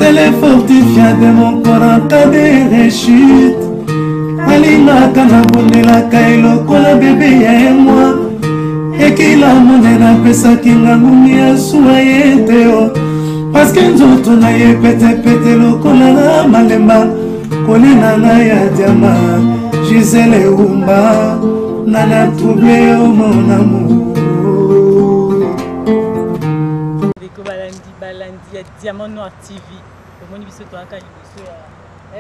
elle est fortifiée de mon corps en cas de rechute. Alingaka na bondelaka elokola bebe ya emwa ekila monena pesaki ngangumi ya suwa ye te o paske nzoto na ye petepete lokola na malemba kolina na ya diama Gisele Umba nana trouble o mon amour Deko balandi ya Diamant Noir TV omoni biso toaka liboso ya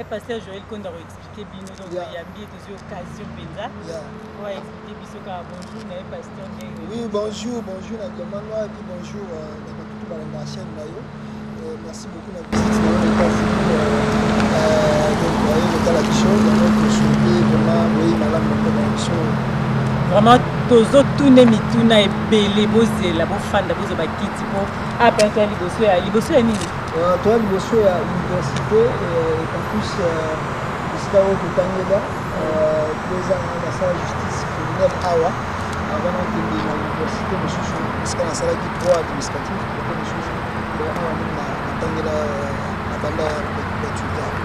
Pasteur Joël Konda va expliquer bien donc il y a bien des occasions penza. On va expliquer biso ka bonjour na Pasteur Ndenge. Oui, bonjour na Diamant Noir et bonjour na tout la chaîne na yo. Merci beaucoup na visite na donc voyez le la chose donc souhaiter vraiment oui madame la mission. Vraiment tozo tourner mituna ebele bozela bo fanda bozo ba kiti po apenta liboso ya nini? Toi liboso ya université campus isika o Tangeda deux ans na sa justice criminelle awa avant de l'université monsieur isika na sala qui 3 administratif pour monsieur na Tangeda na banda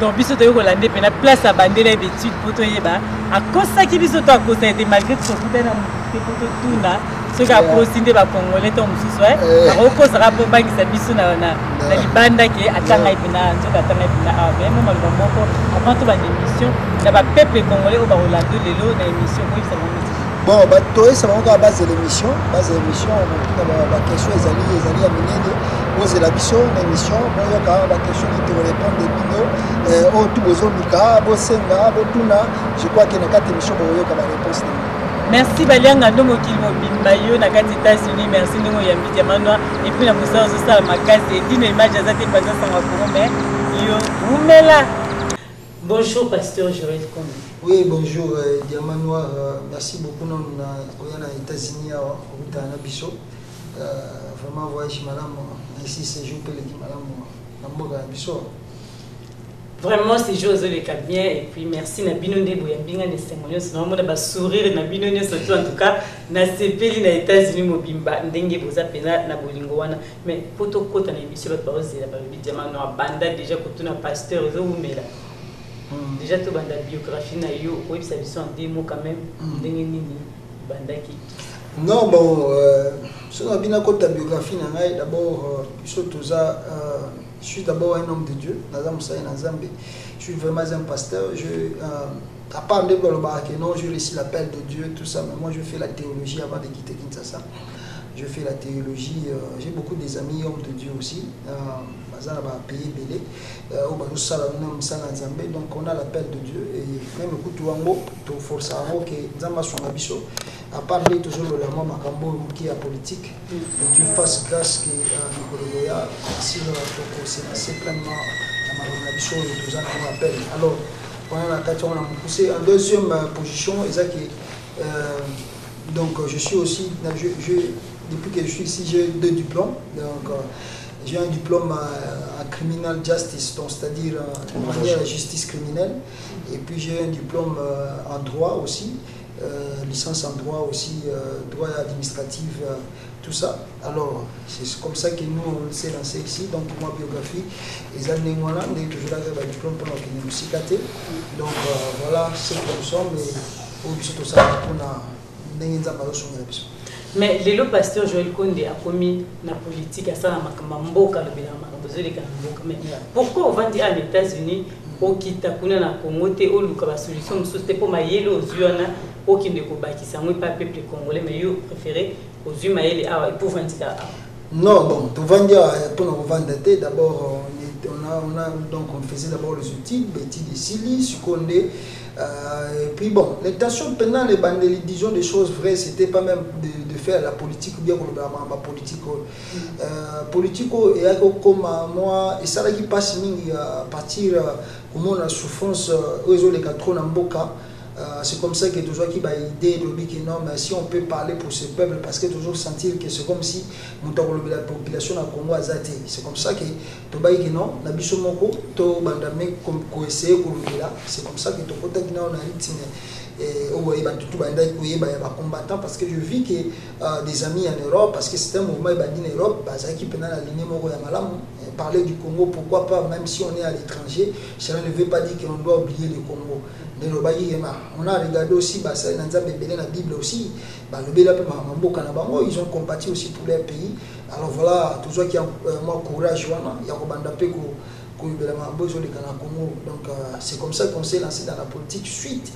donc biso to yokolande pena place abandela d'études poto yeba akosaki biso to akosa ete malgré tout kutana poto tuna ce ka prosinde ba congolais to mususu akosaka po bangisa biso na libanda ke atanga ipena nzoka atanga ipena même maloba moko avant to ba émission na ba peuple congolais o ba rolando lelo na émission ko isa bongo bon ba to isa bongo à base de l'émission on ba question ezali ya minene pose la biso na émission bon yo ka ba question qui te répondre de bino o tout bozo mika bo senga bo tuna je crois que na quatre émission bo yo ka ba réponse. Merci Balianga Ndomo Kilmobimba yo na kati États-Unis merci Ndomo Yambi Diamant Noir et puis la moussa zo sala makasi et dine image azate baza sanga ko mais yo umela. Bonjour Pasteur Joël Konda. Oui, bonjour Diamant Noir, merci beaucoup non na États-Unis au na biso. Vraiment voyage madame ici c'est jour que l'équipe madame na mboka biso. Vraiment ces jours les bien et puis merci na binonde boyambinga ne sengonyo sinon mo ba sourire na binonyo surtout en tout cas na sepeli na États-Unis mobimba ndenge boza pena na bolingo wana mais poto kota na émission ba bazela ba Diamant Noir banda déjà ko tuna pasteur zo umela. Déjà tout banda biographie na yo oui ça biso en démo quand même ndenge nini banda ki. Non bon sur la bina kota biographie na ngai d'abord surtout ça je suis d'abord un homme de Dieu, je suis vraiment un pasteur. À part de non, je réussis l'appel de Dieu, tout ça, mais moi je fais la théologie avant de quitter Kinshasa. Je fais la théologie, j'ai beaucoup des amis hommes de Dieu aussi. Donc on a l'appel de Dieu et même le coup de force à à part de toujours le lama Makambo qui est politique, que Dieu fasse grâce que Nicolas Loya, si c'est pleinement la mission et tout ça qu'on appelle. Alors, pendant la tâche, on a poussé en deuxième position, donc je suis aussi, depuis que je suis ici, j'ai 2 diplômes. Donc, j'ai un diplôme en criminal justice, c'est-à-dire en justice criminelle, et puis j'ai un diplôme en droit aussi. Licence en droit aussi, droit administratif, tout ça. Alors, c'est comme ça que nous, on s'est lancé ici. Donc, pour ma biographie, les années moi là, toujours là, j'ai un diplôme pour nous cicater. Donc, voilà ce que nous sommes. Et tout ça, pour nous. Mais le pasteur Joël Konda a commis la politique à ça, mais pourquoi on va dire aux États-Unis au Kitakuna na Congo te au Luka solution c'était pour mailler aux yeux au qui ne combattit ça moi pas peuple congolais mais yo préféré aux yeux mailler pour vendre ça. Non bon pour vendre pour nous vendre d'abord donc on faisait d'abord les outils de silice Condé et puis bon l'intention pendant les bandes disons des choses vraies c'était pas même de faire la politique ou bien la politique politique et comme moi et ça là qui passe à partir comment la souffrance aux les quatre mboka. C'est comme ça que toujours qui va idée de que non mais si on peut parler pour ce peuple parce que toujours sentir que c'est comme si la population a Congo azate c'est comme ça que to ba que non na biso moko to bandame comme ko essayer ko là c'est comme ça que to kota kina on a ritine et au ba tout banda ko yeba ya combattant parce que je vis que des amis en Europe parce que c'est un mouvement ba dit en Europe ba ça qui pendant la ligne moko ya malamu parler du Congo, pourquoi pas, même si on est à l'étranger, cela ne veut pas dire qu'on doit oublier le Congo. On a regardé aussi, la Bible aussi, ils ont combattu aussi pour leur pays. Alors voilà, tout ça qui a courage, il y a donc c'est comme ça qu'on s'est lancé dans la politique. Suite,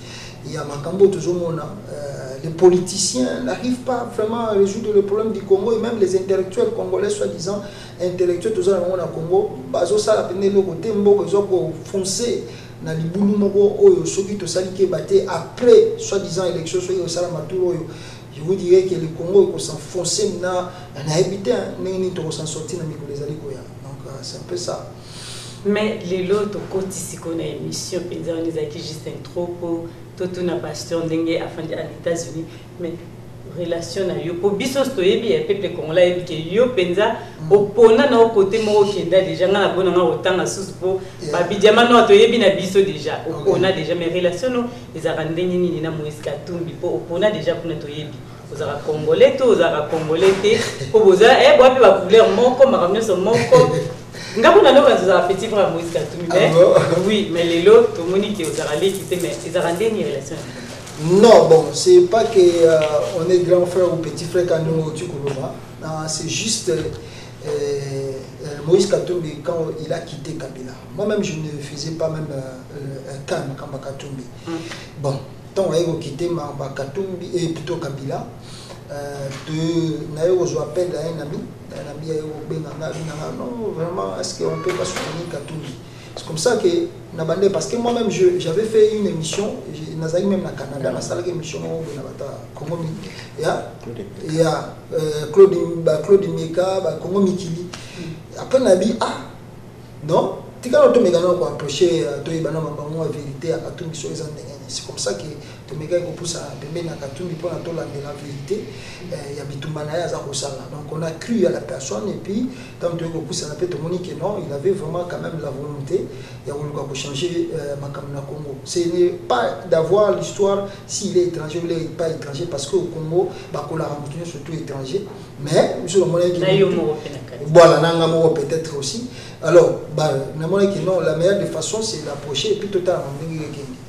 il y a Makambo, les politiciens n'arrivent pas vraiment à résoudre le problème du Congo, et même les intellectuels congolais, soi-disant intellectuels, tout ça dans le Congo, ça la peine de côté, ils ont foncé dans les boulons mogo, ceux qui te batté après, soi-disant élection, soit au Salamaturo. Je vous dirais que le Congo est s'enfoncer dans un habitat, mais s'en sortir dans les Alikoya. Donc c'est un peu ça. Mais les autres côtés, si on a une émission, on a juste un trop tout na pasteur ndenge afin aux États-Unis, mais relation na yo pour biso stoyebi et peuple congolais que yo penza opona na côté mo kenda déjà na bona na otanga sous po ba bidjama no toyebi na biso déjà opona déjà mes relations no ezaka ndenge nini na Moïse Katumbi po opona déjà kuna toyebi ozaka congolais to ozaka congolais te po boza bo pe ba couleur moko makamyo so moko ngapo na loka za petit frère Moïse Katumbi mais oui mais les lots tout moni que ozaka leki te mais ezaka ndenge relation. Non, bon, c'est pas que on est grand frère ou petit frère quand nous c'est juste Moïse Katumbi quand il a quitté Kabila. Moi-même, je ne faisais pas même un calme quand Katumbi. Bon, tant qu'on a quitté Katumbi et plutôt Kabila, je appelle un ami, non, vraiment, est-ce qu'on peut pas soutenir Katumbi? C'est comme ça que parce que moi-même j'avais fait une émission, j'ai même au Canada, dans salle émission Congo, il y a Claude Meka, Congo Mikili. Après on a dit non, tu as approché la vérité à Katumbi sur les années. C'est comme ça que tu me pousse à Katumbi pour la vérité. Il y a Bitumbana donc on a cru à la personne et puis quand tu pousse à la paix, que non, il avait vraiment quand même la volonté de changer Makamna Congo. Ce n'est pas d'avoir l'histoire s'il est étranger ou il n'est pas étranger parce qu'au Congo, il a surtout étranger. Mais voilà, peut-être aussi. Alors, la meilleure des façons c'est d'approcher et puis totalement.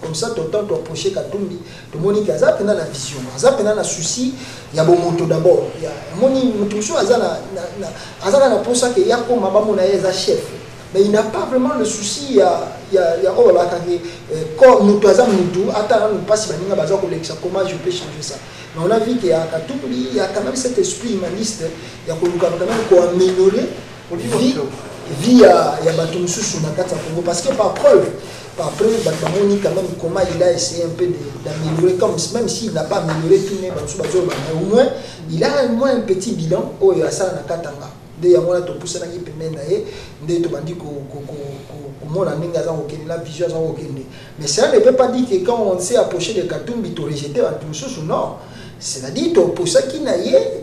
Comme ça, tu as approché Katumbi, tu as dit qu'il y a la vision, il y a un souci, il y a un moto d'abord. Il y a un chef. Mais il n'a pas vraiment le souci, il y a comment je peux changer ça. Mais on a vu qu'il y a Katumbi, il y a quand même cet esprit humaniste, il y a quand même améliorer via Congo parce que par preuve, quand même comment il a essayé un peu d'améliorer, même s'il n'a pas amélioré tout, au moins il a au moins un petit bilan au Yasa Nakatanga. Mais ça ne peut pas dire que quand on s'est approché de Katumbi, tu rejeté tout ça, non. C'est-à-dire pour ça qui n'a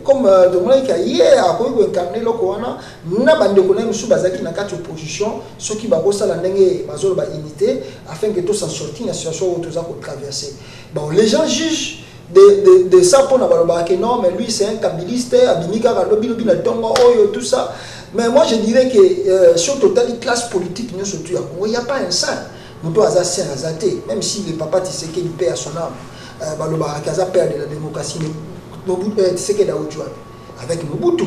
comme de moi qui a hier à quoi incarner le Koana, n'a pas de connaître sous Bazaki n'a quatre opposition, ceux qui va ça la nengue bazol ba unité afin que tout s'en sortir dans la situation où tout a traversé. Bon, les gens jugent de ça pour n'avoir que non, mais lui c'est un kabiliste, abimika lobi lobi na tongo oyo tout ça. Mais moi je dirais que sur total classe politique nous surtout il n'y a pas un saint. Nous doit assez azaté, même si le papa tu sais qu'il paie à son âme. Père de la démocratie avec Mobutu.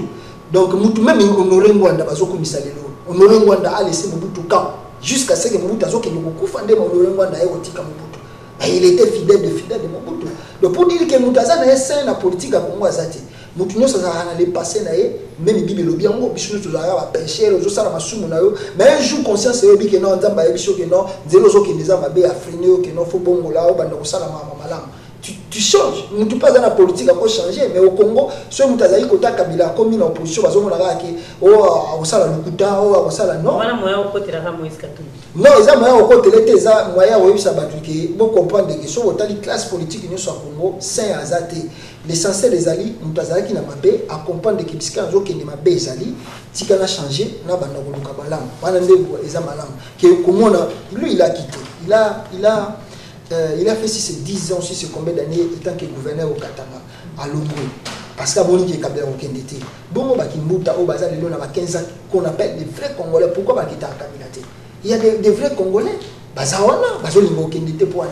Donc Mobutu même honoré Rwanda bazoko misalelo. Honoré Rwanda a laissé Mobutu quand jusqu'à ce que Mobutu azoke beaucoup fandé honoré Rwanda et otika Mobutu. Et il était fidèle de Mobutu. Donc pour dire que Mobutu a saint la politique à Congo azati. Mobutu ça a allé passer naé même bibi lobi yango biso to za ba pêcher zo sala masumu na yo mais un jour conscience yobi que non nzamba yebiso que non zelo zo ke neza mabe afriné que non faut bongo la banda ko sala malamu. Tu changes, nous ne pas dans la politique à changer, mais au Congo, ceux qui ont été Kabila comme une opposition, ils ont dit oh, ça la lukuta, oh, ça la non. Voilà, moi, au côté de la Moïse Katumbi. Non, ils ont moyen au côté de l'État, moyen où ça battu que bon comprendre que sur autant de classe politique nous sommes au Congo, c'est azaté. L'essentiel des alliés, nous avons qui n'a pas bé, accompagne des Kibiskan, qui n'a pas bé les alliés, si qu'on a changé, n'a pas de kabalam, pas de les amalam. Que comment lui il a quitté, il a fait 10 ans, si c'est combien d'années, étant que gouverneur au Katanga, à Lombo. parce que Monique est Kabila Okendete. Bon, Bakimbuta, au bazar de l'on a 15 ans qu'on appelle des vrais Congolais. Pourquoi Bakita Kabila? Il y a des vrais Congolais. Bazawana, Bazolingo Okendete pour aller.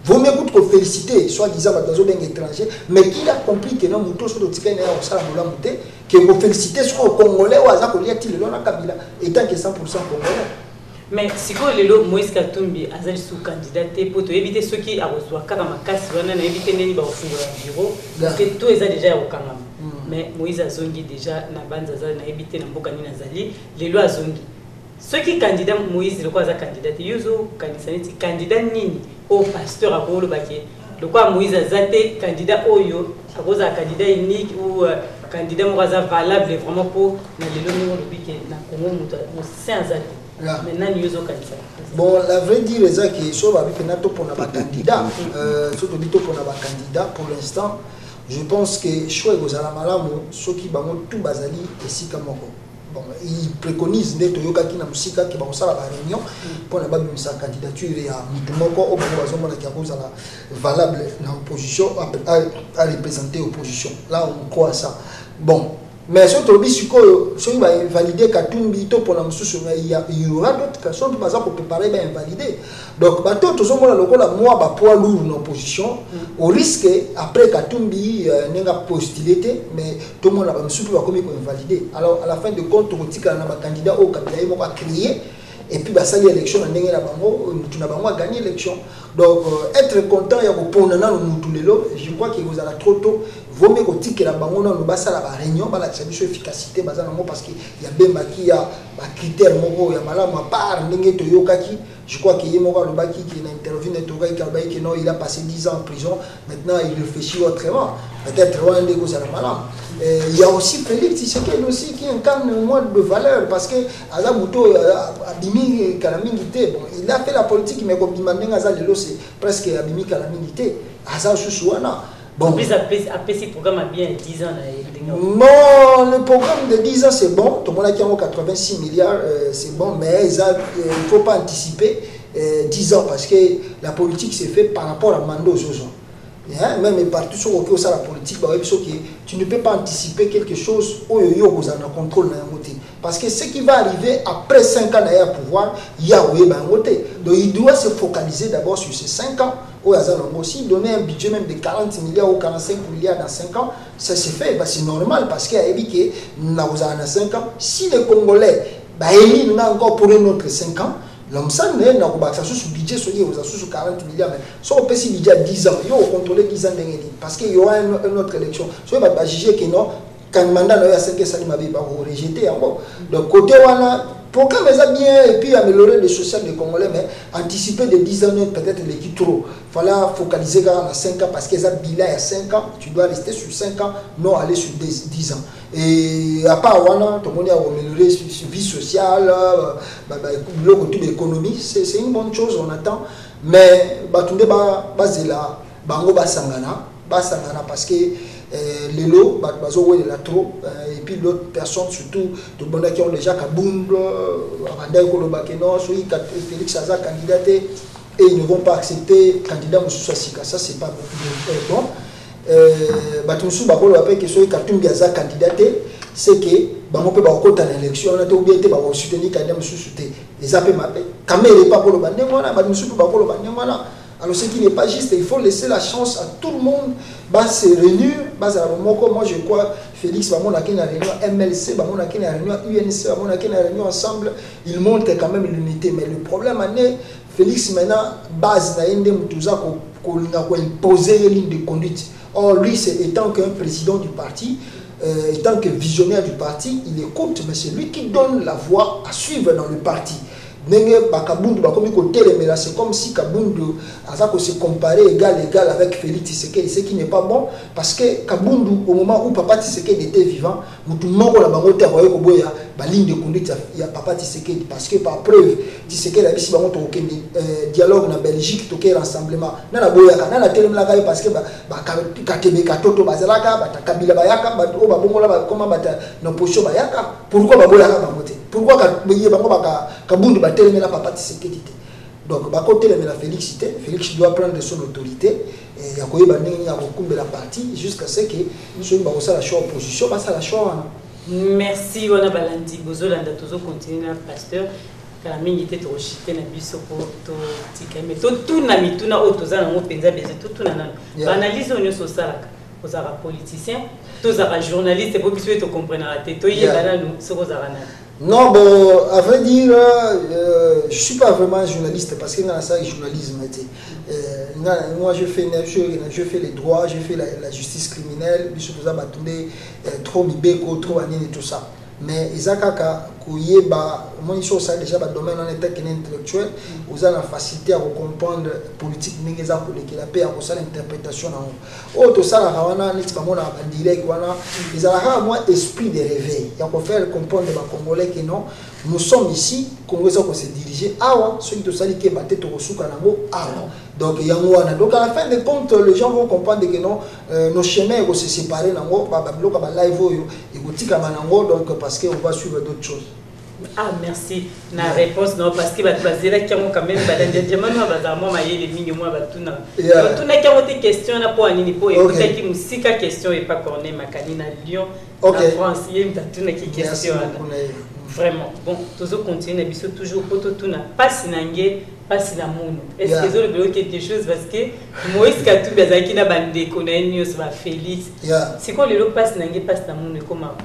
Vaut mieux que féliciter, soi-disant, dans un étranger, mais qui a compris que non, Mouto, sur le ticket, que vous félicitez sur le Congolais, ou à Zakolia-t-il, le Kabila, étant que 100% Congolais. Mais si vous avez Moïse Katumbi, Azal sous candidat, pour éviter ceux qui ont reçu Karamakasi, on a évité les bureau, parce que tout est déjà au Kanam. Mais Moïse Azongi déjà, Nabanza, n'a évité Nambokani Nazali, les lois Azongi. Ceux qui candidat Moïse, le quoi candidat, Yuzo, candidat Nini, au pasteur à Kolo Baké, le quoi Moïse Azate, candidat Oyo, à cause d'un candidat unique ou candidat Moraza valable vraiment pour les lois de Biké, na Congo, c'est un Zate. Bon, la vraie dire est que si on va pour un candidat, pour l'instant, je pense que choix aux alamalamu, ceux qui vont tout basali et si comme bon, il préconise des Toyoka qui n'a musika qui vont ça la réunion pour n'avoir même sa candidature et à Mutumoko au Bourgoison qui a cause valable dans l'opposition à représenter l'opposition. Là, on croit ça. Bon. Mais si on va valider Katumbi pour la il y aura d'autres personnes qui vont préparer et invalider. Donc, tout le poids lourd dans l'opposition, au risque, après Katumbi, n'a pas postulé, mais tout le monde va invalider. Alors, à la fin de compte, on a un candidat au Kabila va créer. Et puis, ça l'élection, on a gagné l'élection. Donc, être content, il y a je crois que vous avez trop tôt. Vaut mieux que la banque nous basa la réunion, la efficacité, parce qu'il y a bien qui a critère, il y a malade, à part je crois qu'il y a un baki qui a intervenu, il a passé 10 ans en prison, maintenant il réfléchit autrement. Peut-être il y a aussi Félix Tshisekedi aussi qui incarne un moins de valeur parce que Azamuto Abimi Kalamingité, il a fait la politique mais comme Bimandeng Azalelo c'est presque Abimi Kalamingité, Azal Susouana. Bon, après ce programme a bien 10 ans. Non, le programme de 10 ans c'est bon, tout le monde a 86 milliards, c'est bon, mais il ne faut pas anticiper 10 ans parce que la politique s'est faite par rapport à Mando Zozo. Même partout sur la politique, tu ne peux pas anticiper quelque chose où il y a un contrôle. Parce que ce qui va arriver après 5 ans à pouvoir, il y a un côté. Donc il doit se focaliser d'abord sur ces 5 ans. Aussi donner un budget même de 40 milliards ou 45 milliards dans 5 ans, ça se fait, c'est normal parce qu'il y a évidemment dans 5 ans, si les Congolais ils ont encore pour un autre 5 ans, l'homme ça n'est pas sur budget sur 40 milliards, mais si on peut si budget à 10 ans, il faut contrôler 10 ans parce qu'il y aura une autre élection. Si on va juger que non, quand le mandat est à 5 ans, ça ne va pas rejeter. Donc côté programme est bien et puis améliorer le social des Congolais, mais anticiper de 10 ans peut-être les qui trop. Il fallait focaliser à 5 ans parce que ça bilan à 5 ans, tu dois rester sur 5 ans, non aller sur 10 ans. Et à part tout le monde a amélioré la vie sociale, l'économie, c'est une bonne chose, on attend. Mais tout le monde basangana parce que les lots, la trop, et puis d'autres personnes, surtout, qui ont déjà Kabound, Félix Aza candidaté, et ils ne vont pas accepter candidat Moussoussa Sika. Ça, c'est pas bon. Batumsou Bakolo appelle que ce Katumbi Aza candidaté, c'est que on peut pas l'élection, on a oublié de soutenir candidat Moussoussa. Et ça peut m'appeler. Kamé n'est pas pour le bandé, voilà, Batumsou pas pour le bandé, voilà. Alors ce qui n'est pas juste, il faut laisser la chance à tout le monde de se réunir. Moi je crois Félix va monter la réunion MLC, va monter la réunion UNC, va monter la réunion ensemble. Il montre quand même l'unité. Mais le problème est Félix maintenant base na ende mutuza ko imposer une ligne de conduite. Or lui étant qu'un président du parti, étant que visionnaire du parti, il écoute, mais c'est lui qui donne la voie à suivre dans le parti. C'est comme si Kabundu se comparait égal avec Félix Tshisekedi, ce qui n'est pas bon parce que Kabundu, au moment où Papa Tshisekedi était vivant, tout le monde a ligne de conduite il y a Papa Tshisekedi parce que par preuve Tshisekedi a dit dialogue en Belgique, tout rassemblement. Nana boyaka, nana telemlaka parce que Katebe Katoto bazalaka, Kabila bayaka, comment na position bayaka. Pourquoi baboyaka bamote? Pourquoi Kabundu la Papa Tshisekedi? Donc, côté la Félix doit prendre son autorité ya koyeba ndenge ya kokumbela parti jusqu'à ce que soki bakosala choix opposition basala choix wana. Merci wana balandi bozolanda tozo continuer na pasteur kala mingi te tochite na biso po to tika mais to tuna mituna o toza na mo penza beze to tuna na analyse onyo so salaka ozara politicien tozara journaliste pour que tu comprennes te to yebana nous ce kozara na. Non, bon, à vrai dire, je ne suis pas vraiment journaliste parce que dans ça, journalisme. Moi, je fais les droits, je fais la justice criminelle, je suis trop mibeko, trop anine et tout ça. Mais Isakaka, moi, je suis déjà dans le domaine intellectuel, vous avez la facilité à comprendre la politique, la paix, à l'interprétation. Tout ça, ils ont moins esprit de réveil. Il faut faire comprendre aux Congolais que non, nous sommes ici, Congolais qui se diriger. Ceux qui sont qui battent au Soukanamo, donc, donc, à la fin de compte, les gens vont comprendre que non, nos chemins vont se séparer. Donc, parce qu'on va suivre d'autres choses. Ah, merci. La réponse, non, parce que basé là, quand même, des questions pour Anini, pour écouter qui musique question et pas corner Makalina Lyon, en France, il y a une question. Vraiment. Bon, toujours continuer, mais toujours pour tout na pas sinangé, pas sinamono. Est-ce que vous avez quelque chose parce que Moïse Katou Bazaki na bande connaît va Félix. C'est quoi le lot pas sinangé, pas sinamono comment?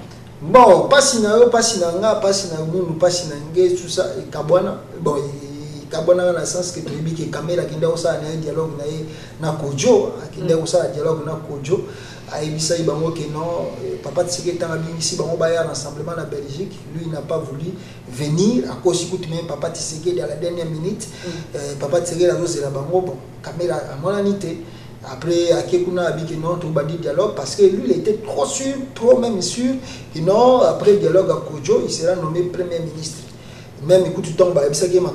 Bon, pas sinangé, pas sinanga, pas sinamono, pas sinangé, tout ça et Kabwana. Bon, Kabwana dans le sens que tu dis que caméra qui n'a pas un dialogue na Kojo, qui n'a pas un dialogue na Kojo. Aïbisa Ibango que non, papa Tseke Tanga ici, Bango Baya rassemblement en Belgique, lui il n'a pas voulu venir à cause écoute même papa Tseke à la dernière minute, papa Tseke la dose de la Bango, bon, caméra à mon anité. Après, à Kekuna a dit que non, tout badi dialogue parce que lui il était trop sûr, trop même sûr que non, après le dialogue à Kojo, il sera nommé premier ministre. Même écoute, tu tombes, il y a un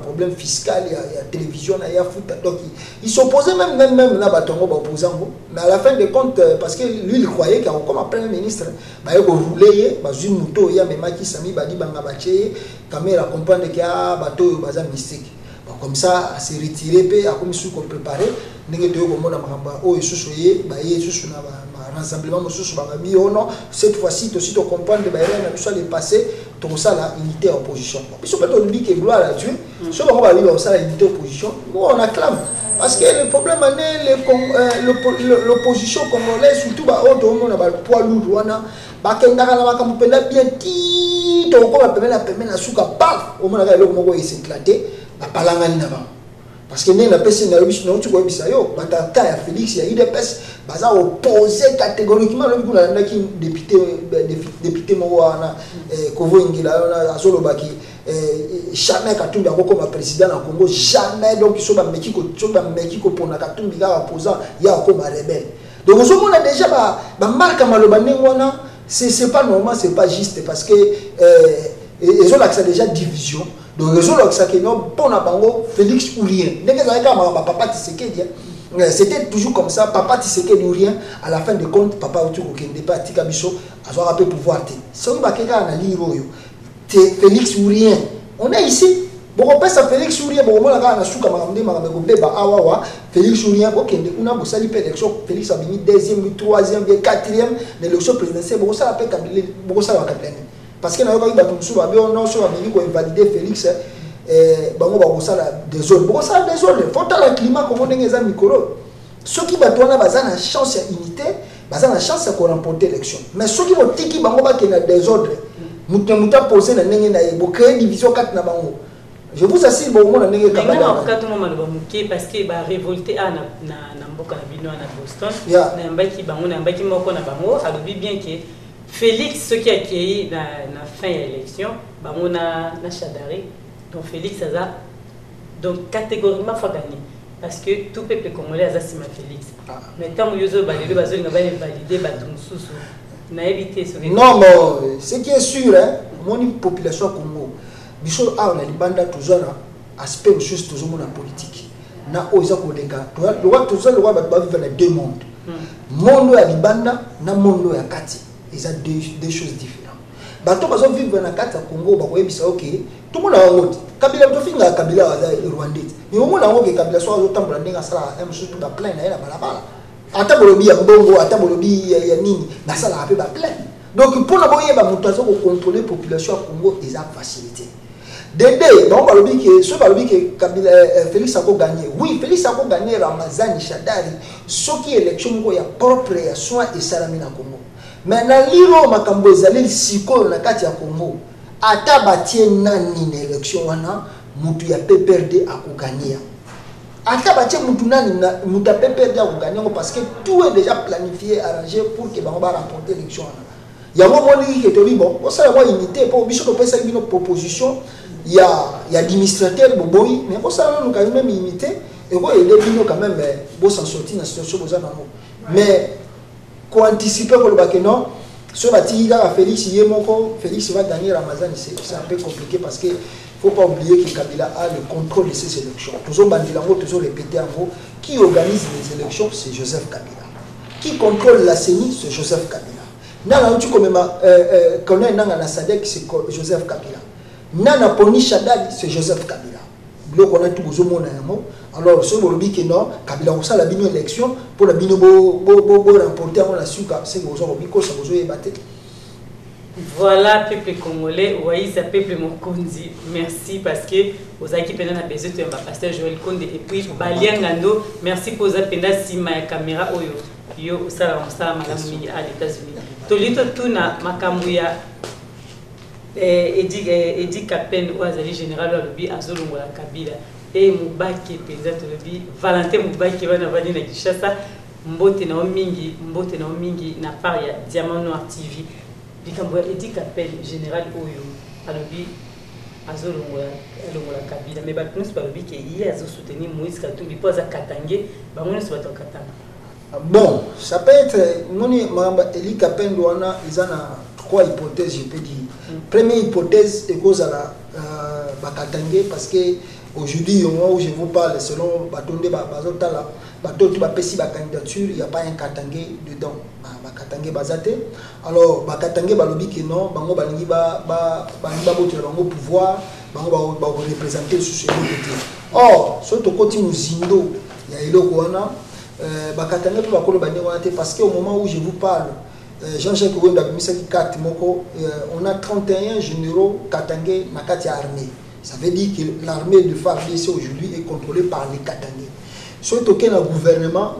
problème fiscal, il y a télévision, il y a foot. Donc, il s'opposait même là, opposant. Mais à la fin de compte, parce que lui, il croyait qu'il y a comme premier ministre, il y a roulé, il y a moto, il y a même qui s'est mis, il caméra comprendre qu'il y a un bateau mystique. Comme ça, c'est retiré, il y a comme ça qu'on préparait. Cette fois-ci, aussi, tu comprends que tout ça est passé, tout ça, la unité opposition. Puis, on dit que gloire à Dieu, si on va dire ça, la unité opposition, on acclame. Parce que le problème, l'opposition congolaise, surtout, on a le poids lourd, on a bien dit, on a permis la souka, paf, on a éclaté, la palangane avant. Parce que nous, personne n'a tu vois, Félix, il y a eu des personnes opposées catégoriquement. Nous avons député Moana, jamais Katumbi comme président en Congo, jamais donc ils sont Mexico pour Katumbi opposant, il y a comme rebelle. Donc on a déjà marque à c'est pas normal, c'est pas juste parce que ils ont accès déjà division. Donc, Félix ou rien. Papa Tshisekedi, c'était toujours comme ça. Papa Tshisekedi ou rien. À la fin de compte, papa Otukokende pas Tikabiso a un peu pouvoir. Si on va Félix ou rien. On est ici. Bon, on passe à Félix ou rien. Bon, on a Félix ou rien. On a bossé l'élection. Félix a mis deuxième, troisième, quatrième. L'élection présidentielle. Bon, ça l'appelle parce que nous avons validé Félix, des autres. Il faut que le climat comme on est micro. Ceux qui ont la chance d'unité, la chance de remporter l'élection. Mais ceux qui ont des désordres, nous avons posé créer division 4 na bango. Je vous assure, bon, on a négé parce que bah révolté à na mboka na bino na Boston. Na mbaki bango na mbaki moko na bango, ça veut bien que Félix, ce qui a accueilli dans la fin de l'élection, on a Chadari. Donc Félix, ça donc catégoriquement, il faut gagner. Parce que tout peuple congolais a Sima Félix. Mais quand vous avez validé, vous avez validé, on a évité ce. Non, mais ce qui est sûr, mon population Congo, Bichot a on a libanda toujours aspect juste toujours la politique. Na oza kodenga. Le roi toujours le roi va vivre dans deux mondes. Monde ya libanda na monde ya kati. Ils ont deux choses différentes. Bato bazo vivre dans la carte Congo, ok, tout le monde a un mode. Kabila tofinga Kabila rwandais mais au moins que Kabila soit autant pour ndinga sala même surtout ba plein na balabala ata bolobi ya mbongo ata bolobi ya nini na sala pe ba plein donc pour na boyeba mutu azo ko contrôler population ya Congo eza facilité Dede, donc balobi que ce balobi que Kabila Félix a gagné. Oui, Félix a gagné Ramazani Shadari. Ce qui est élection ko ya propre ya soin et salami na Congo. Mais na liro makambo ezali siko na kati ya Congo. Ata batie nani na élection wana mutu ya PPRD a gagné. Ata batie mutu nani na mutu ya PPRD a gagné parce que tout est déjà planifié, arrangé pour que ba remporter l'élection wana. Ya mo moni que tori bon, ça va imiter pour biso ko pesa une proposition. Il y a administrateur boboy mais pour ça nous quand même imiter et quoi il est quand même beau s'en sortir dans situation mais quoi anticiper pour le bac non ce bâti à Félix Félix va gagner Ramazan c'est un peu compliqué parce que faut pas oublier que Kabila a le contrôle de ces élections toujours bandilango toujours répété en gros qui organise les élections c'est Joseph Kabila qui contrôle la CENI c'est Joseph Kabila nana tu comme connaît nana na Sadek c'est Joseph Kabila Nana Poni Shadad, c'est Joseph Kabila. Donc on a tout besoin alors ce bolobi que non, Kabila a la bino élection pour la bino remporter la suka, c'est besoin biko ça besoin battre. Voilà peuple congolais, oui ça peuple Mokonzi. Merci parce que vous avez qui pendant la besoin de pasteur Joël Konde et puis Baliangando, merci pour ça pendant si ma caméra oyo yo ça madame à les États-Unis. Tolito tuna makambuya Edi Kapen ou Azali général Alobi Azolongola Kabila et Moubaki Penza Tolobi Valentin Moubaki va navani na Kishasa mbote na mingi na part ya Diamant Noir TV bikambo Edi Kapen général Oyo Alobi Azolongola Kabila mais bato nous balobi que hier azo soutenir Moïse Katumbi pour za Katangé bango so bato Katanga. Bon, ça peut être moni mamba Edi Kapen doana izana trois hypothèses, je peux dire. Première hypothèse est cause à la Bakatangé parce que aujourd'hui, au moment où je vous parle, selon Batonde Bazotala, Batonde Bapesi candidature, il n'y a pas un Katangé dedans. Bakatangé Bazate. Alors, Bakatangé Balobi que non, Bango Balingi Bango pouvoir, Bango va représenter sur ce côté. Or, sur le côté Zindo, il y a Elo Kouana, Bakatangé peut Bakolo Bango parce qu'au moment où je vous parle, Jean-Jacques Wenda Misaki 4 Moko, on a 31 généraux Katangé Nakati armée. Ça veut dire que l'armée de FARDC aujourd'hui est contrôlée par les Katangé. Surtout que le gouvernement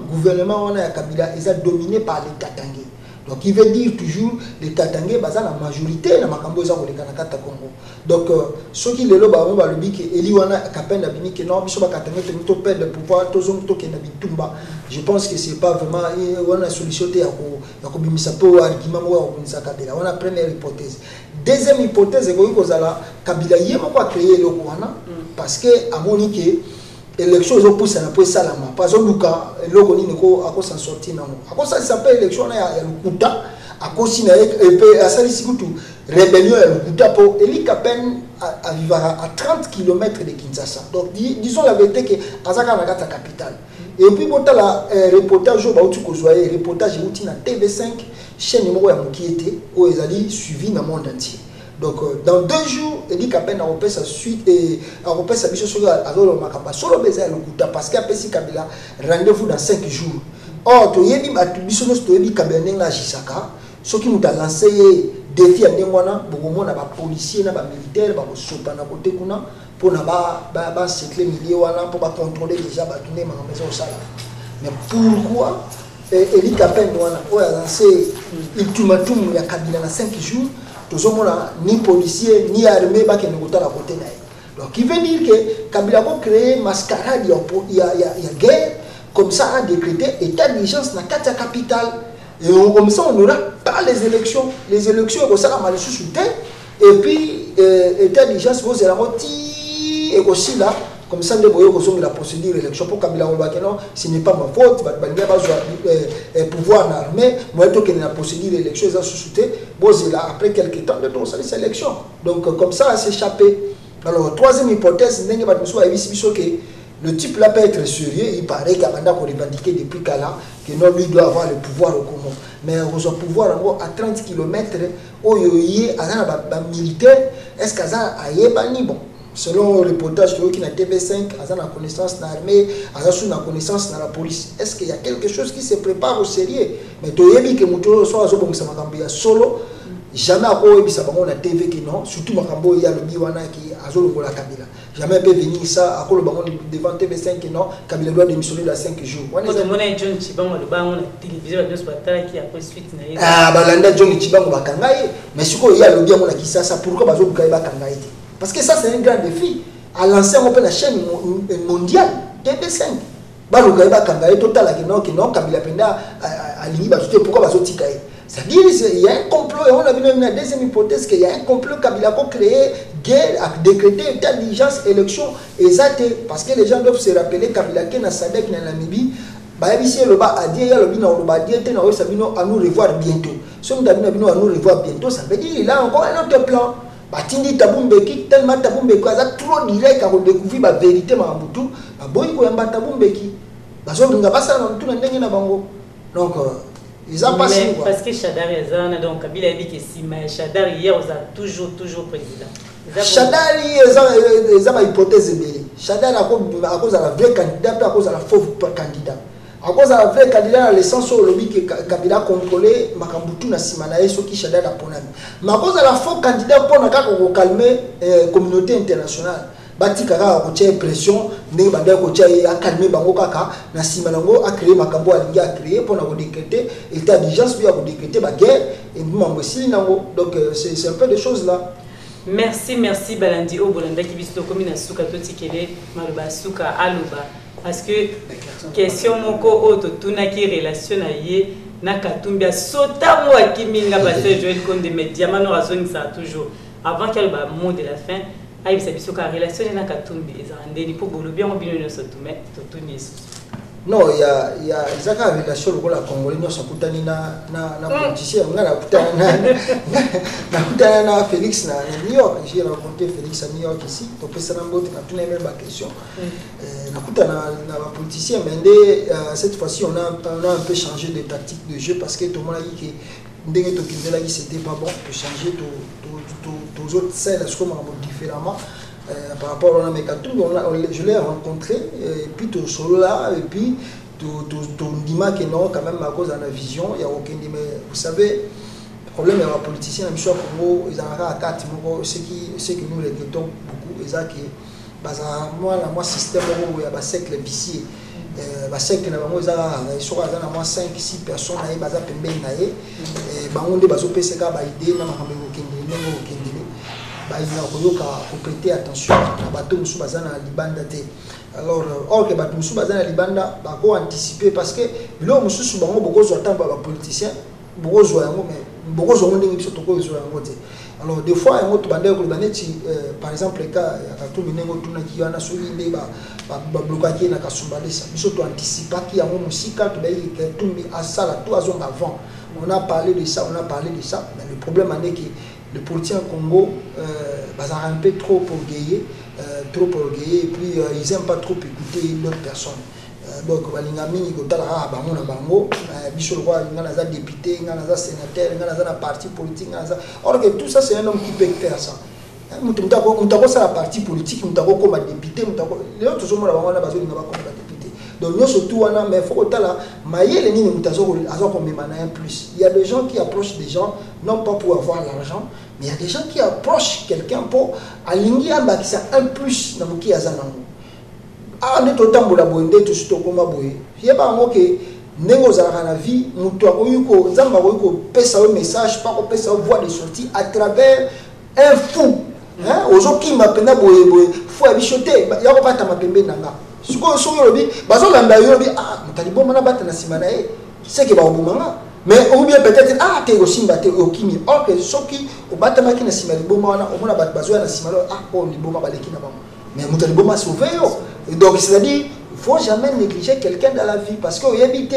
on a Kabila est dominé par les Katangé. Donc il veut dire toujours les Katangé basent la majorité dans Makambo za koleka na kata Congo. Donc ceux qui le loba ba lobi que Eli wana kapenda bini que non biso ba Katangé to perdre le pouvoir to zong to ke na bitumba. Je pense que c'est pas vraiment on a solution te ya ko bimisa po argument mo ko binisa Kabila. On a première hypothèse. Deuxième hypothèse est que kozala Kabila yemo ko créer le wana parce que amoni que élection ils ont poussé na po salama pas oluka eloko ni ko akosa sortir na mo akosa s'appelle élection na ya lukuta akosi na et asali sikutu rébellion ya lukuta po Eli Kapen à vivre à 30 km de Kinshasa. Donc disons la vérité que azaka na kata capitale. Et puis bota la reportage au bautu ko zoyer reportage outi na TV5 chaîne moko ya mokiete o ezali suivi na monde entier. Donc dans 2 jours, Eli Kapen a repris sa suite et a repris sa mission sur Azolo Makamba. Solo beza Lukuta parce qu'il a payé Kabila rendez-vous dans 5 jours. Or, tu yebi mission to yebi Kabila nenga Jisaka. Ce qui nous a lancé défi à Nengwana, beaucoup na ba policiers na ba militaires ba sopa na côté kuna pour na ba secret milieu wana pour ba contrôler déjà ba tourner ma maison au sala. Mais pourquoi Eli Kapen wana o a lancé ultimatum ya Kabila na 5 jours? Ni policier ni armée qui ne à côté. Donc il veut dire que Kabila a créé mascarade, il y a guerre, comme ça a décrété état d'urgence dans la capitale. Et comme ça on n'aura pas les élections. Les élections, comme ça la maléchou sous terre. Et puis état d'urgence, vous allez retirer et aussi là. Comme ça, la procédure d'élection pour Kabila non, ce n'est pas ma faute, il pas pouvoir en armée, moi je la procédure d'élection, ils ont sous-souté, après quelques temps, de cette élection. Donc comme ça, c'est échappé. Alors, troisième hypothèse, le type là peut être sérieux, il paraît qu'il a revendiqué depuis Kala, que non, lui doit avoir le pouvoir au Congo. Mais au pouvoir à 30 km, où il y a un militaire, est-ce qu'il y a un bon? selon le reportage qui na TV5 a la connaissance dans l'armée, a la connaissance dans la police. Est-ce qu'il y a quelque chose qui se prépare au sérieux? Mais tu as dit que Moutolo soit solo, jamais à quoi il a TV qui non, surtout Makambo il y a le Biwana qui a zolo la Kabila. Jamais peut venir ça à quoi le baron devant TV5 qui non, Kabila doit démissionner dans 5 jours. Quand on a John Chibango le baron la télévision de ce bataille qui a pris suite na. Ah balanda John Chibango bakangaye, mais ce qu'il y a le bien qui ça pourquoi bazo bukaiba kangaye? Parce que ça c'est un grand défi à lancer on peut la chaîne mondiale TV5. Bazo bukaiba kangaye total qui non Kabila penda à l'ini bazo pourquoi bazo tikaye? C'est-à-dire qu'il y a un complot, et on a vu une deuxième hypothèse qu'il y a un complot Kabila pour créer guerre, à décréter état d'urgence, élection, exact, parce que les gens doivent se rappeler Kabila qui est dans Sadek, dans la Namibie, ici le bas a dit, il y a le bino, le bas dit, à nous revoir bientôt. Si on a dit à nous revoir bientôt, ça veut dire qu'il a encore un autre plan. Batindi Tabumbeki, tellement Tabumbeki, ça trop direct à redécouvrir la vérité, ma Moutou, à Boyko et Tabumbeki. Parce que nous n'avons pas ça dans tout le monde. Donc, ils ont passé quoi. Parce que Chadar est donc Kabila a dit que si mais Chadar hier on a toujours président. Chadar ils ont une hypothèse belle. Chadar à cause de la vraie candidat à cause de la fausse candidat. À cause de la vraie candidat le sens où lobby que Kabila contrôler Makambutu na simanae ce qui Chadar a ponami. Mais à cause de la fausse candidat pour na calmer communauté internationale. Bati kaka ko tia pression ndenge banda ko tia a calmer bango kaka na sima nango a créer makambo alingi a créer pour na ko décréter état d'urgence puis a ko décréter ba guerre et mambo sili nango donc c'est un peu des choses là. Merci Balandi Obolanda qui biso comme na suka toti kele maloba suka aluba parce que question moko auto tuna ki relation na ye na Katumbi sota mo akiminga parce que Joël Konde média mano razoni ça toujours avant qu'elle ba mot de la fin. Ah, il s'est dit que la relation est Katumbi. Ils ont pour bien non, il y a une relation avec la Congolais, nous sommes na politicien, na Félix na New York, j'ai rencontré Félix à New York ici, donc c'est une même question. Na politicien, mais cette fois-ci on a un peu changé de tactique de jeu parce que tout le monde a dit que c'était pas bon de changer aux autres scènes différemment par rapport à Mekatumbi. Je l'ai rencontré et puis tout solo là et puis tout dima que non quand même à cause de la vision il y a aucun mais vous savez le problème est les politiciens même soit Congo ils ont à quatre ce qui nous regrettons beaucoup et ça qui moi système où il y a un cercle vicieux cercle na bango ils sont à 5 6 personnes na baza pembeni na ye bango nde bazo peseka ba idée na makambo okendele ba ina koyoka ko prêter attention na bato musu baza na libanda te. Alors or que bato musu baza na libanda ba ko anticiper parce que bilo musu bango bokozo atamba ba politiciens bokozo yango mais bokozo ndenge biso tokozo yango te. Alors des fois yango to bandeko ko baneti par exemple le cas ya Katumbi nengo tuna ki yana soli nde ba bloquer na kasumbalesa biso to anticiper ki yango musika to bayi Katumbi asala tout azonga avant. On a parlé de ça, mais le problème est que les politiciens au Congo ont un peu trop orgueillés, et puis ils n'aiment pas trop écouter d'autres personnes. Donc, ils ont des députés, des sénateurs, des partis politiques. Or que tout ça, c'est un homme qui peut faire ça. Nous avons la partie politique, nous avons comme député, les autres sont besoin de député. Donc nous surtout mais il faut que plus. Il y a des gens qui approchent des gens non pas pour avoir l'argent, mais il y a des gens qui approchent quelqu'un pour aligner un plus dans qui on est autant pour la bonne tout ce comme boy. Il y a pas que nengo za na vie mutu akoyuko nzamba akoyuko pesa un message pas ko pesa voix de sortie à travers un fou. Hein aujourd'hui mapenda boy fou abichoté ya ko pata mapembe nanga. Suko lobi bazo landa yobi mutalibo mana bata na simana c'est que ba obumanga mais ou bien peut-être te osimba te okimi or que soki obata maki na simana libo mana omona bat bazo na simana libo ma baleki na bango mais mutalibo ma sauver yo donc c'est-à-dire il faut jamais négliger quelqu'un dans la vie parce que yebite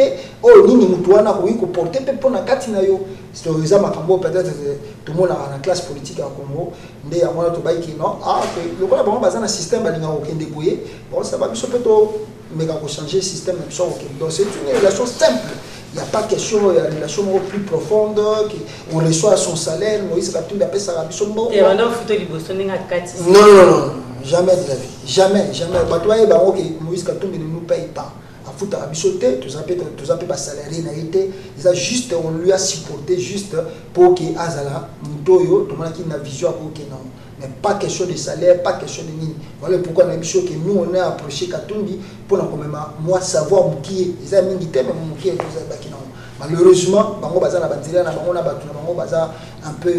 nini mutu wana ko porter pe pona kati na yo c'est ça makambo peut-être tout le monde a la classe politique à Congo ndé ya mwana to baiki non que le quoi bon bazana système balinga okende boye bon ça va biso peto mega ko changer système même ça ok donc c'est une relation simple. Il n'y a pas question, il y a une relation plus profonde, on reçoit son salaire, Moïse Katumbi appelle ça la bichon. Non. jamais de la vie. Jamais. Batoye, bah, ok, Moïse Katumbi ne nous paye pas. À foutre à bichoter, tous un peu pas salarié n'a été. Juste, on lui a supporté juste pour qu'il Azala, Moutoyo, tout le monde qui a une vision pour qu'il non. Mais pas question de salaire, pas question de nini. Voilà pourquoi on a dit que nous on a approché Katumbi pour nous même moi savoir qui est. Ils ont mis mais mon qui est tout ça qui non. Malheureusement, bango baza na banzela na bango na batu na bango baza un peu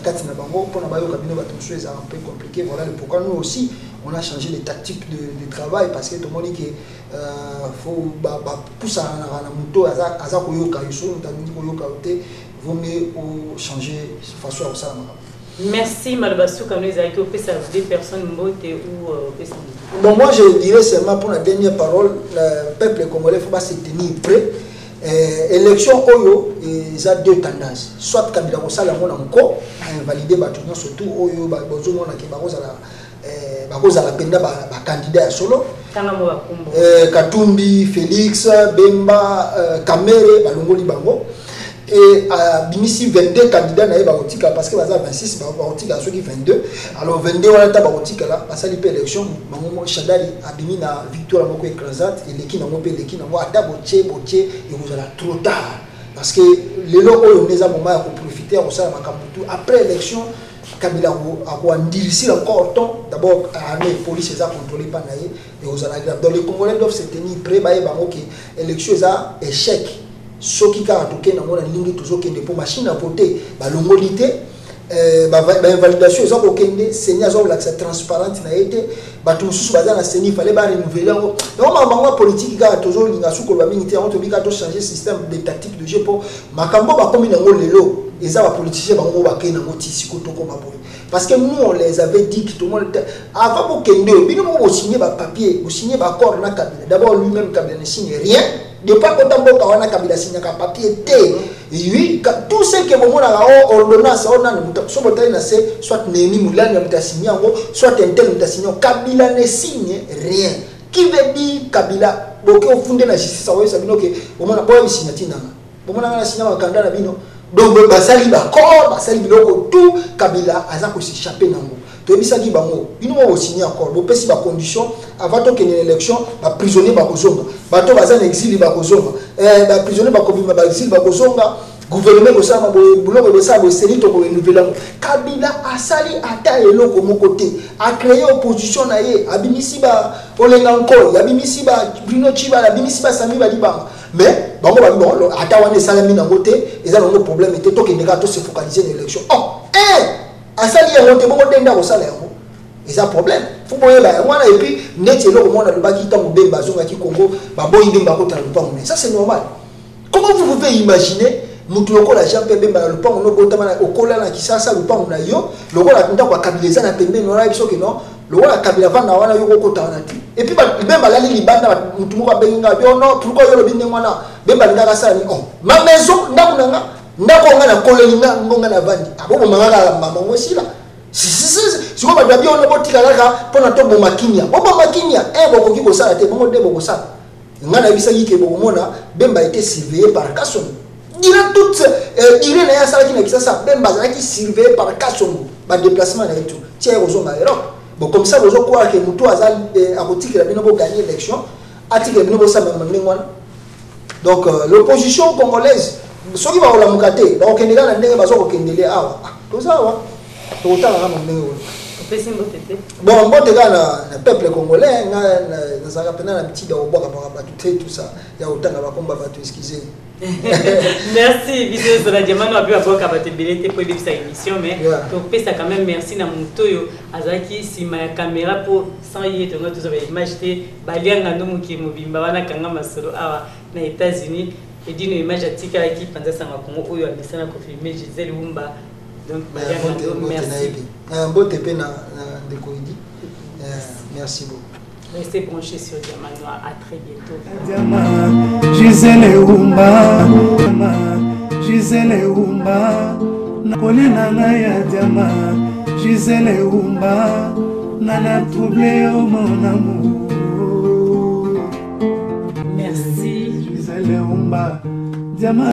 kati na bango pour na bayo kabino batu c'est un peu compliqué. Voilà pourquoi nous aussi on a changé les tactiques de travail parce que tout le monde dit que faut pousser na moto aza koyoka yuso ntamini koyoka ote vaut mieux changer façon à ça. Merci Malbassou quand nous avons fait ça des personnes mortes ou bon moi je dirais seulement pour la dernière parole le peuple congolais faut pas se tenir prêt. Élection Oyo, il y a deux tendances. Soit Kabila Kosala mon encore, invalider Batunon, surtout Oyo, Bozomon, qui Bakoza la penda candidat à solo. Katumbi, Félix, Bemba, Kamere, Balongoli Bango. Et Bimisi 22 candidats naïe Barotika parce que Baza 26, Barotika ceux qui 22. Alors 22 on a ta Barotika là, parce que l'élection, Bango Chadali a bimi na victoire moko écrasante et l'équipe n'a pas l'équipe n'a pas ta boche et vous allez trop tard parce que les locaux on les a moment pour profiter au sein de Makambutu après l'élection. Kabila a dirigé encore temps d'abord l'armée police les a contrôlé par naïe et vous allez dans les Congolais doivent se tenir prêts baé bango que élection ça échec. Ce qui a été fait pour machine à voter, l'homolité, l'invalidation, c'est transparent, il fallait renouveler. Donc, politique, il a toujours changé le système de tactique de jeu pour les politiciens parce que nous on les avait dit que tout le monde avant vous signer papier, vous signez accord d'abord lui-même Kabila ne signe rien. De pas autant que on a Kabila signé un papier oui tout ce que vous avez ordonnance on a soit Némi Moulani a signé soit un tel a signé Kabila ne signe rien qui veut dire Kabila beaucoup au fond de la justice ça veut dire que on a pas signé on a signé un candidat na bino donc basali d'accord basali biloko tout Kabila aza ko s'échapper nango to bisaki bango bino mo signer encore bo pesi ba condition avant to que l'élection ba prisonnier ba kozonga bato baza en exil ba kozonga ba prisonnier ba kobima ba exil ba kozonga gouvernement ko sama buloko de ça bo seni to ko renouveler Kabila asali ata eloko mo côté a créé opposition na ye abimisi ba olenga encore abimisi ba Bruno Chiba abimisi ba Sami Badibanga mais bango ba bon ata wana salami na ngote eza ngo problème était to ke ndeka to se focaliser na élection asali ya ngote bongo denda ko sala yango eza problème faut boye ba wana et puis neti eloko mona le baki tango bemba zonga ki Congo ba boyi ndemba ko tala lupango ça c'est normal. Comment vous pouvez imaginer mutu lokola Jean Pierre Bemba lupango no botama na okola na kisasa lupango na yo lokola ndako akabileza na pembe no rabi soki no lokola kabila vana wana yo ko tana ti et puis Bemba lali libanda mutu moko benga yo no pourquoi yo lobinde mwana Bemba ndaka sala ni ma maison ndako nanga ndako nga na koloni ngonga na vandi abo mangaka mama ngosila si ko ba bien on botika kaka pona to boma kinya boko ki ko sala te bongo de boko sala ngana bisa yike boko mona Bemba était surveillé par Kasson dira toute dire na ya sala ki na kisasa Bemba za ki surveillé par Kasson ba déplacement na tout tiens ozonga Europe bon comme ça bozo croire que muto azal akotika la bino bo gagner élection atika bino bo sa mangwana donc l'opposition congolaise ceux qui vont la mukate donc kendela na ndenge bazo ko kendele awa to ça wa to tala kama ndenge wona bon mbote kana na peuple congolais na zaka pena na petit do boka ba tout ça ya otanga ba komba ba tout excuser. Merci bisous sur la diamant a pu avoir capacité pour cette émission mais donc ça quand même merci na mutoyo azaki si ma caméra pour sans y être tout ça image te balianga no muki mobimba wana kanga masolo awa na États-Unis et d'une image atika qui pendant ça Congo oyo abisana ko filmer Gisèle Wumba donc merci bon TP na de Koidi merci beaucoup. Restez branchés sur Diamant Noir, à très bientôt. Diamant, Gisèle Wumba, Gisèle Wumba, Nakolina ya Diamant, Gisèle Wumba, Nana troublé au mon amour. Merci. Gisèle Wumba, Diamant.